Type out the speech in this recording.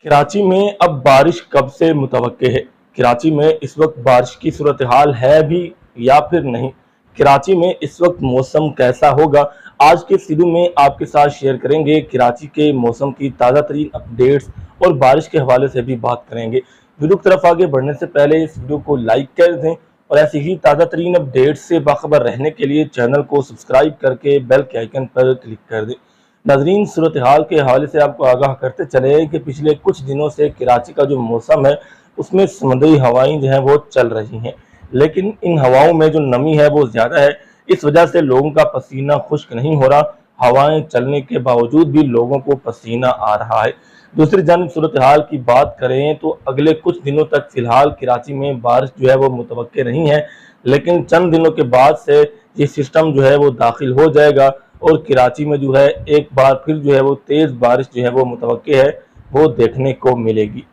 कराची में अब बारिश कब से मुतवक्के है? कराची में इस वक्त बारिश की सूरत हाल है भी या फिर नहीं? कराची में इस वक्त मौसम कैसा होगा? आज के इस वीडियो में आपके साथ शेयर करेंगे कराची के मौसम की ताज़ा तरीन अपडेट्स और बारिश के हवाले से भी बात करेंगे। वीडियो की तरफ आगे बढ़ने से पहले इस वीडियो को लाइक कर दें और ऐसी ही ताज़ा तरीन अपडेट्स से बाखबर रहने के लिए चैनल को सब्सक्राइब करके बेल के आइकन पर क्लिक कर दें। नाजरीन, सूरत हाल के हवाले से आपको आगाह करते चले कि पिछले कुछ दिनों से कराची का जो मौसम है उसमें समुद्री हवाएं जो हैं वो चल रही हैं, लेकिन इन हवाओं में जो नमी है वो ज़्यादा है। इस वजह से लोगों का पसीना खुश्क नहीं हो रहा। हवाएं चलने के बावजूद भी लोगों को पसीना आ रहा है। दूसरी जानब सूरत हाल की बात करें तो अगले कुछ दिनों तक फिलहाल कराची में बारिश जो है वो मुतवक्के नहीं है, लेकिन चंद दिनों के बाद से ये सिस्टम जो है वो दाखिल हो जाएगा और कराची में जो है एक बार फिर जो है वो तेज़ बारिश जो है वो मुतवक्के है वो देखने को मिलेगी।